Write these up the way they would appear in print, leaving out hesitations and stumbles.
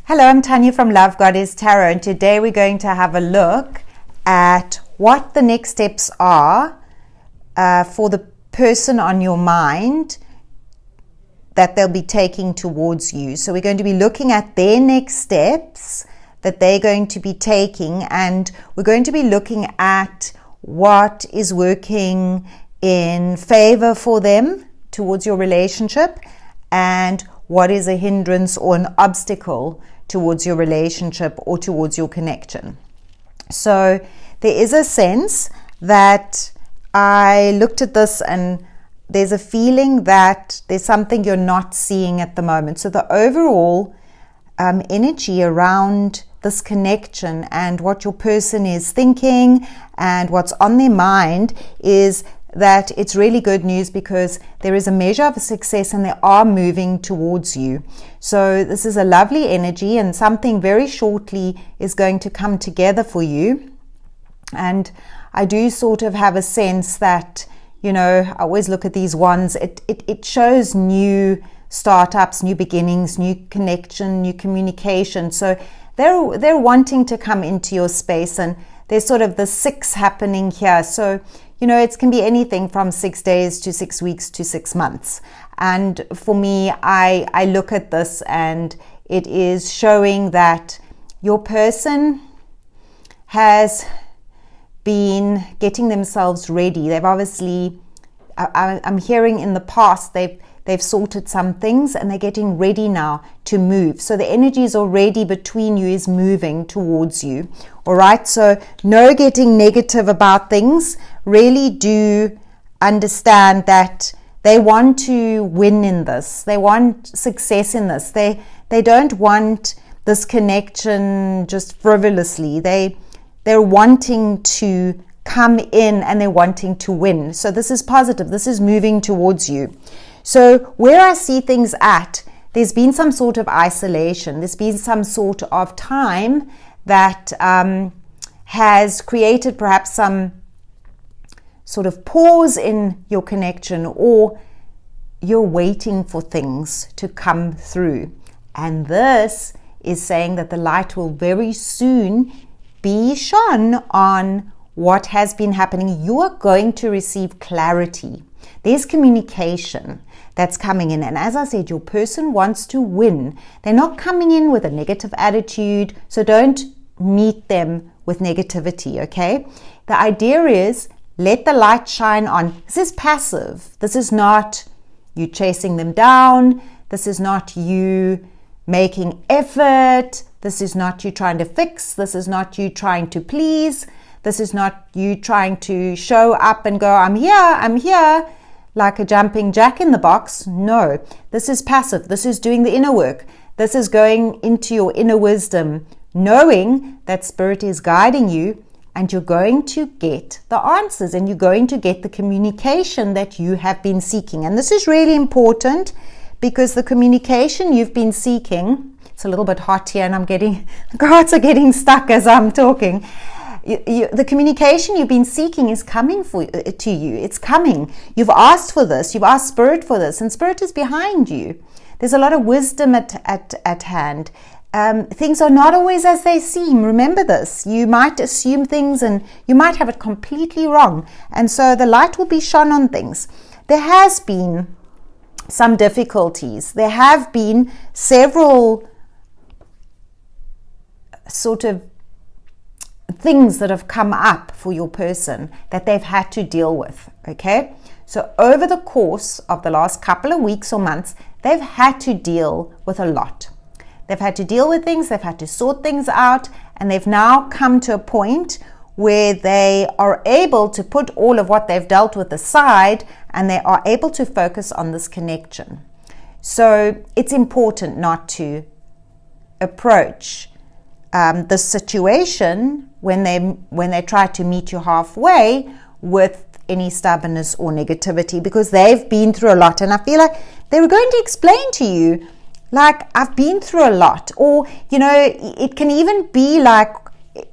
Hello, I'm Tanya from Love Goddess Tarot, and today we're going to have a look at what the next steps are for the person on your mind that they'll be taking towards you. So we're going to be looking at their next steps that they're going to be taking, and we're going to be looking at what is working in favor for them towards your relationship and what is a hindrance or an obstacle towards your relationship or towards your connection. So there is a sense that I looked at this and there's a feeling that there's something you're not seeing at the moment. So the overall energy around this connection and what your person is thinking and what's on their mind is that it's really good news, because there is a measure of success and they are moving towards you. So this is a lovely energy, and something very shortly is going to come together for you. And I do sort of have a sense that, I always look at these wands, it shows new startups, new beginnings, new connection, new communication. So they're wanting to come into your space, and there's sort of the 6 happening here. So it can be anything from 6 days to 6 weeks to 6 months. And for me, I look at this and it is showing that your person has been getting themselves ready. They've obviously, I'm hearing in the past, they've sorted some things and they're getting ready now to move. So the energy is already between you, is moving towards you. All right, so no getting negative about things. Really do understand that they want to win in this. They want success in this. They don't want this connection just frivolously. They're wanting to come in and they're wanting to win. So this is positive. This is moving towards you. So where I see things at, there's been some sort of isolation. There's been some sort of time that has created perhaps some sort of pause in your connection, or you're waiting for things to come through. And this is saying that the light will very soon be shone on what has been happening. You are going to receive clarity. There's communication that's coming in. And as I said, your person wants to win. They're not coming in with a negative attitude. So don't meet them with negativity, okay? The idea is let the light shine on. This is passive. This is not you chasing them down. This is not you making effort. This is not you trying to fix. This is not you trying to please. This is not you trying to show up and go, I'm here, like a jumping jack in the box. No, this is passive. This is doing the inner work. This is going into your inner wisdom, knowing that Spirit is guiding you, and you're going to get the answers and you're going to get the communication that you have been seeking. And this is really important, because the communication you've been seeking, it's a little bit hot here and the cards are getting stuck as I'm talking. The communication you've been seeking is coming to you. It's coming. You've asked for this. You've asked Spirit for this, and Spirit is behind you. There's a lot of wisdom at hand. Things are not always as they seem. Remember this. You might assume things and you might have it completely wrong. And so the light will be shone on things. There has been some difficulties. There have been several sort of things that have come up for your person that they've had to deal with, okay? So over the course of the last couple of weeks or months, they've had to deal with a lot. They've had to deal with things, they've had to sort things out, and they've now come to a point where they are able to put all of what they've dealt with aside, and they are able to focus on this connection. So it's important not to approach the situation when they try to meet you halfway with any stubbornness or negativity, because they've been through a lot, and I feel like they were going to explain to you, like, I've been through a lot. Or it can even be like,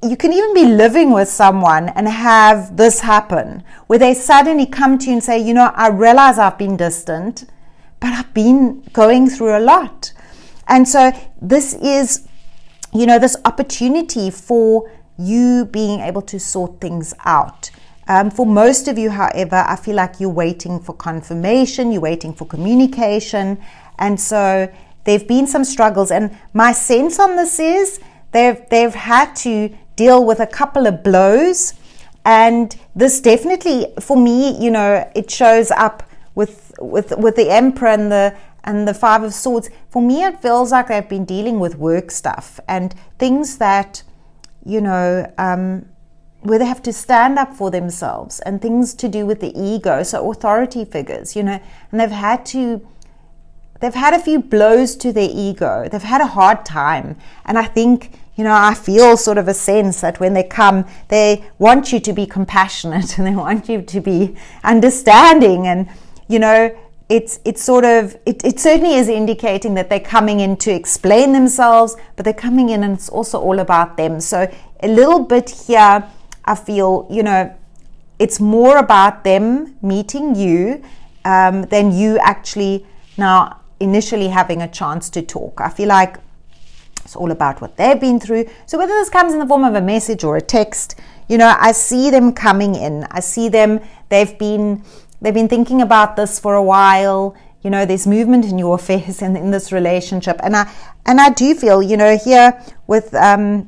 you can even be living with someone and have this happen, where they suddenly come to you and say, I realize I've been distant, but I've been going through a lot. And so this is this opportunity for you being able to sort things out. For most of you, however, I feel like you're waiting for confirmation, you're waiting for communication, and so there've been some struggles. And my sense on this is they've had to deal with a couple of blows, and this definitely, for me, it shows up with the Emperor and the Five of Swords. For me, it feels like they've been dealing with work stuff and things that, where they have to stand up for themselves, and things to do with the ego, so authority figures, and they've had a few blows to their ego. They've had a hard time, and I think, I feel sort of a sense that when they come, they want you to be compassionate and they want you to be understanding, and it certainly is indicating that they're coming in to explain themselves, but they're coming in and it's also all about them. So a little bit here, I feel, it's more about them meeting you than you actually now initially having a chance to talk. I feel like it's all about what they've been through. So whether this comes in the form of a message or a text, I see them coming in. I see them, they've been thinking about this for a while. There's movement in your affairs in this relationship. And I do feel, here with the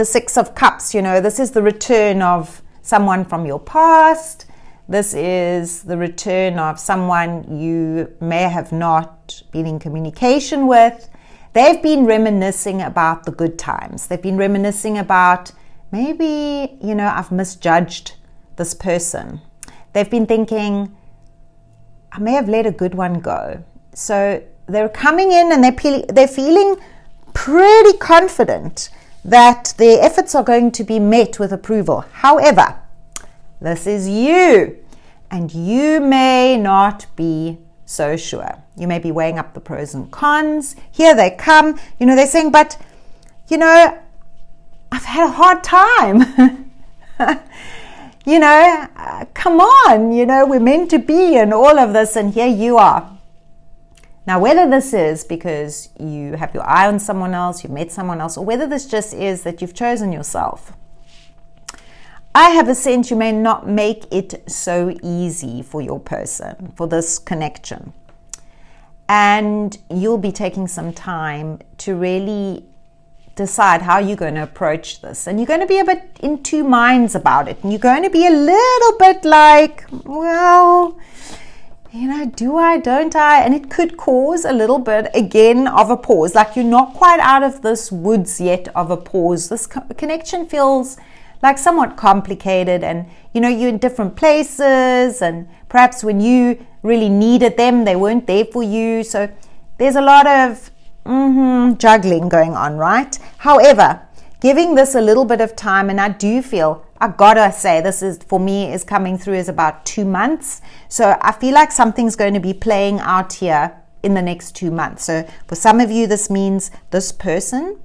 Six of Cups, this is the return of someone from your past. This is the return of someone you may have not been in communication with. They've been reminiscing about the good times. They've been reminiscing about maybe, I've misjudged this person. They've been thinking, I may have let a good one go. So they're coming in and they're feeling pretty confident that their efforts are going to be met with approval. However, this is you, and you may not be so sure. You may be weighing up the pros and cons. Here they come. They're saying, but, I've had a hard time. Come on, we're meant to be and all of this, and here you are. Now, whether this is because you have your eye on someone else, you've met someone else, or whether this just is that you've chosen yourself, I have a sense you may not make it so easy for your person, for this connection. And you'll be taking some time to really decide how you're going to approach this. And you're going to be a bit in two minds about it. And you're going to be a little bit like, well, do I, don't I? And it could cause a little bit, again, of a pause. Like you're not quite out of this woods yet of a pause. This connection feels like somewhat complicated, and you're in different places, and perhaps when you really needed them, they weren't there for you. So there's a lot of juggling going on, right? However, giving this a little bit of time, and I do feel, I gotta say, this is, for me, is coming through as about 2 months. So I feel like something's going to be playing out here in the next 2 months. So for some of you, this means this person,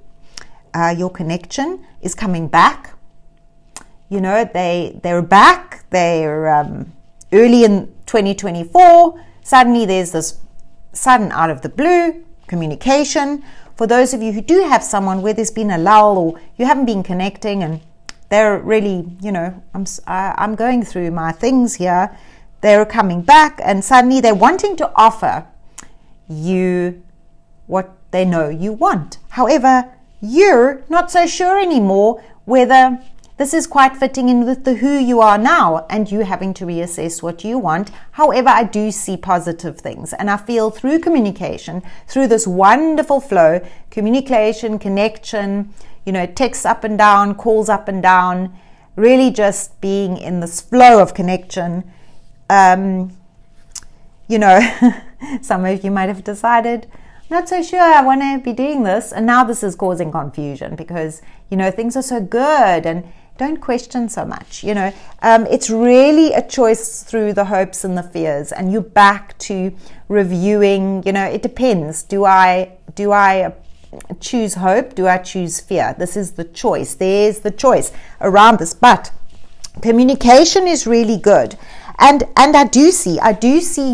your connection, is coming back. They're back. They're early in 2024. Suddenly there's this sudden out of the blue communication. For those of you who do have someone where there's been a lull, or you haven't been connecting and they're really, I'm going through my things here, they're coming back and suddenly they're wanting to offer you what they know you want. However, you're not so sure anymore whether this is quite fitting in with the who you are now, and you having to reassess what you want. However, I do see positive things, and I feel through communication, through this wonderful flow, communication, connection, texts up and down, calls up and down, really just being in this flow of connection. Some of you might have decided, not so sure I want to be doing this, and now this is causing confusion because things are so good, and don't question so much. It's really a choice through the hopes and the fears, and you're back to reviewing. It depends. Do I choose hope? Do I choose fear? This is the choice. There's the choice around this. But Communication is really good. And I do see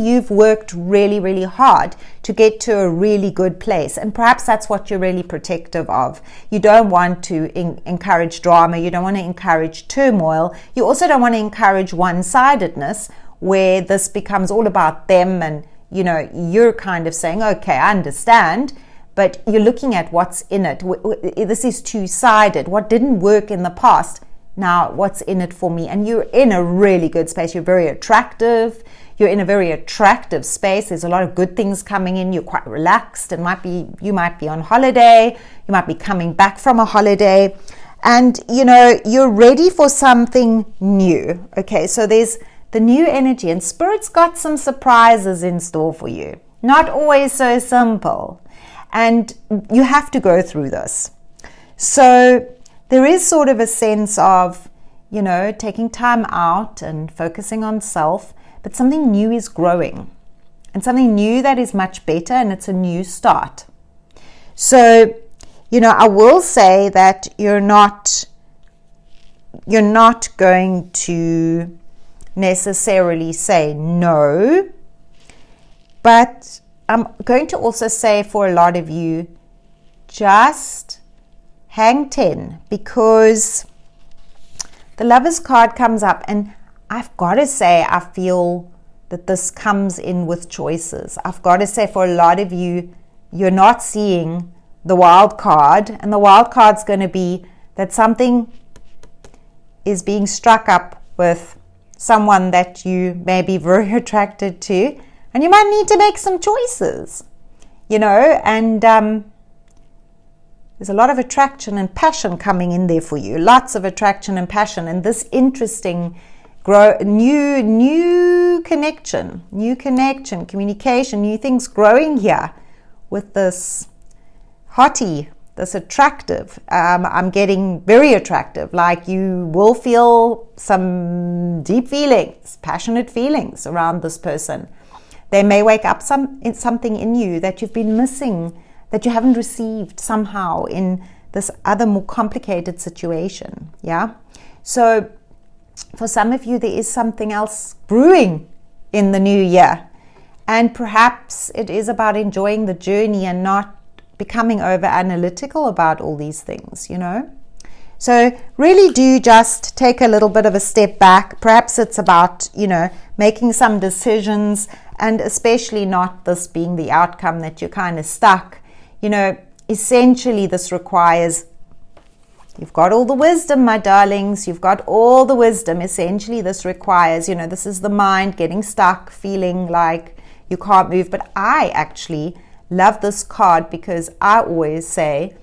you've worked really, really hard to get to a really good place. And perhaps that's what you're really protective of. You don't want to encourage drama. You don't want to encourage turmoil. You also don't want to encourage one-sidedness where this becomes all about them and, you're kind of saying, okay, I understand, but you're looking at what's in it. This is two-sided. What didn't work in the past, now what's in it for me? And you're in a really good space. You're very attractive. You're in a very attractive space. There's a lot of good things coming in. You're quite relaxed. You might be on holiday. You might be coming back from a holiday. And, you're ready for something new. Okay, so there's the new energy. And Spirit's got some surprises in store for you. Not always so simple. And you have to go through this. So there is sort of a sense of, taking time out and focusing on self, but something new is growing and something new that is much better, and it's a new start. So, I will say that you're not going to necessarily say no, but I'm going to also say for a lot of you, just hang 10, because the Lovers card comes up, and I've got to say I feel that this comes in with choices. I've got to say for a lot of you, you're not seeing the wild card, and the wild card's going to be that something is being struck up with someone that you may be very attracted to, and you might need to make some choices, and there's a lot of attraction and passion coming in there for you. Lots of attraction and passion, and this interesting new connection, communication, new things growing here with this hottie, this attractive. I'm getting very attractive. Like you will feel some deep feelings, passionate feelings around this person. They may wake up something in you that you've been missing, that you haven't received somehow in this other more complicated situation. Yeah. So for some of you, there is something else brewing in the new year. And perhaps it is about enjoying the journey and not becoming over analytical about all these things, So really do just take a little bit of a step back. Perhaps it's about, making some decisions, and especially not this being the outcome that you're kind of stuck. Essentially this requires, you've got all the wisdom, my darlings, you've got all the wisdom. Essentially this requires, this is the mind getting stuck, feeling like you can't move. But I actually love this card because I always say,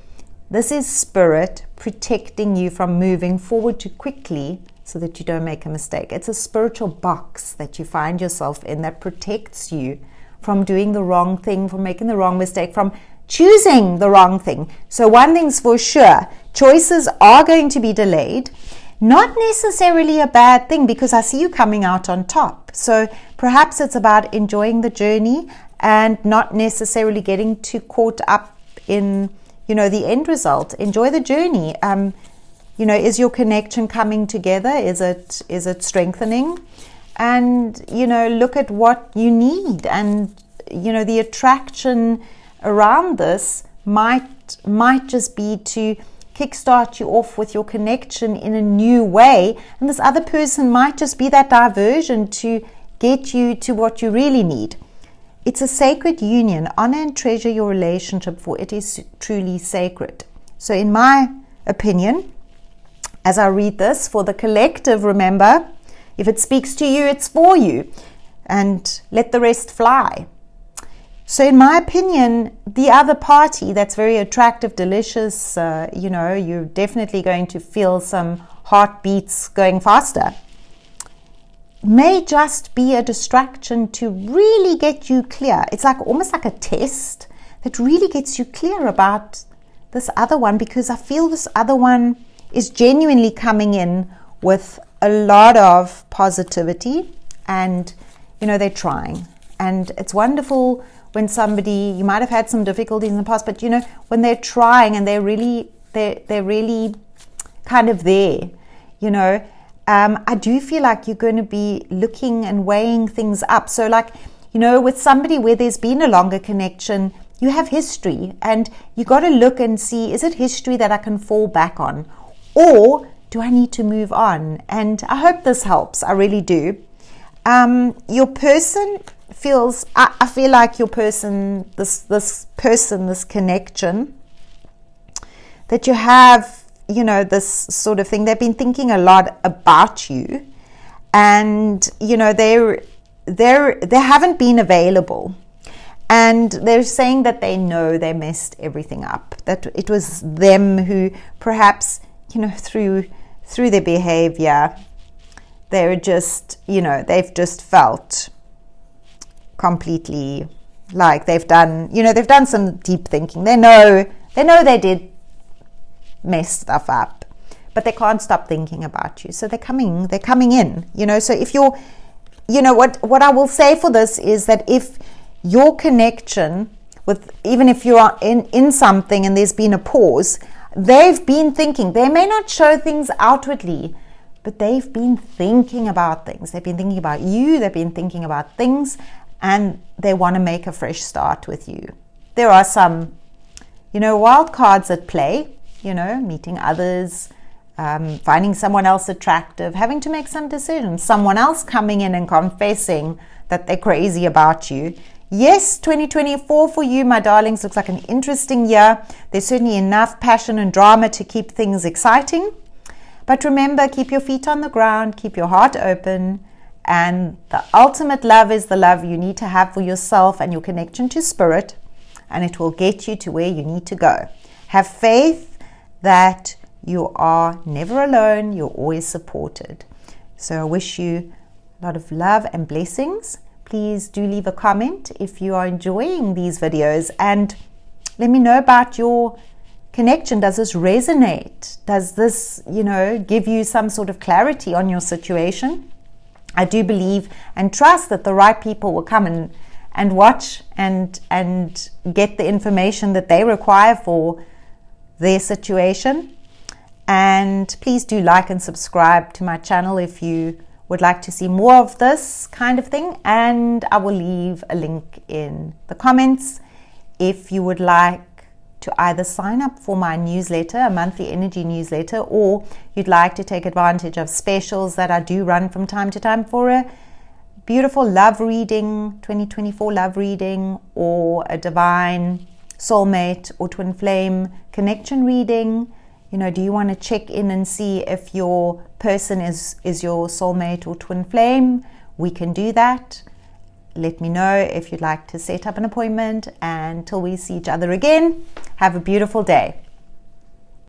this is Spirit protecting you from moving forward too quickly so that you don't make a mistake. It's a spiritual box that you find yourself in that protects you from doing the wrong thing, from making the wrong mistake, from choosing the wrong thing. So one thing's for sure, choices are going to be delayed. Not necessarily a bad thing, because I see you coming out on top. So perhaps it's about enjoying the journey and not necessarily getting too caught up in, the end result. Enjoy the journey. Is your connection coming together? Is it strengthening? And, look at what you need. And, the attraction around this might just be to kickstart you off with your connection in a new way. And this other person might just be that diversion to get you to what you really need. It's a sacred union. Honor and treasure your relationship, for it is truly sacred. So in my opinion, as I read this, for the collective, remember, if it speaks to you, it's for you. And let the rest fly. So in my opinion, the other party that's very attractive, delicious, you're definitely going to feel some heartbeats going faster, may just be a distraction to really get you clear. It's almost like a test that really gets you clear about this other one, because I feel this other one is genuinely coming in with a lot of positivity, and they're trying. And it's wonderful when somebody, you might have had some difficulties in the past, but when they're trying and they're really kind of there, I do feel like you're going to be looking and weighing things up. So like, with somebody where there's been a longer connection, you have history, and you got to look and see, is it history that I can fall back on? Or do I need to move on? And I hope this helps. I really do. Your person feels, I feel like your person, this connection that you have, this sort of thing, they've been thinking a lot about you, and they haven't been available, and they're saying that they know they messed everything up, that it was them who perhaps through their behavior, they're just they've just felt completely like they've done some deep thinking. They know they did mess stuff up, but they can't stop thinking about you, so they're coming in. So if you're, what I will say for this is that if your connection with, even if you are in something and there's been a pause, they've been thinking. They may not show things outwardly, but they've been thinking about things. They've been thinking about you, they've been thinking about things, and they want to make a fresh start with you. There are some wild cards at play, meeting others, finding someone else attractive, having to make some decisions, someone else coming in and confessing that they're crazy about you. Yes, 2024 for you, my darlings, looks like an interesting year. There's certainly enough passion and drama to keep things exciting. But remember, keep your feet on the ground, keep your heart open, and the ultimate love is the love you need to have for yourself and your connection to spirit, and it will get you to where you need to go. Have faith that you are never alone, you're always supported. So I wish you a lot of love and blessings. Please do leave a comment if you are enjoying these videos, and let me know about your connection. Does this resonate? Does this, give you some sort of clarity on your situation? I do believe and trust that the right people will come and watch and get the information that they require for their situation. And please do like and subscribe to my channel if you would like to see more of this kind of thing, and I will leave a link in the comments if you would like to either sign up for my newsletter, a monthly energy newsletter, or you'd like to take advantage of specials that I do run from time to time for a beautiful love reading, 2024 love reading, or a divine soulmate or twin flame connection reading. Do you want to check in and see if your person is your soulmate or twin flame? We can do that. Let me know if you'd like to set up an appointment. And until we see each other again, have a beautiful day.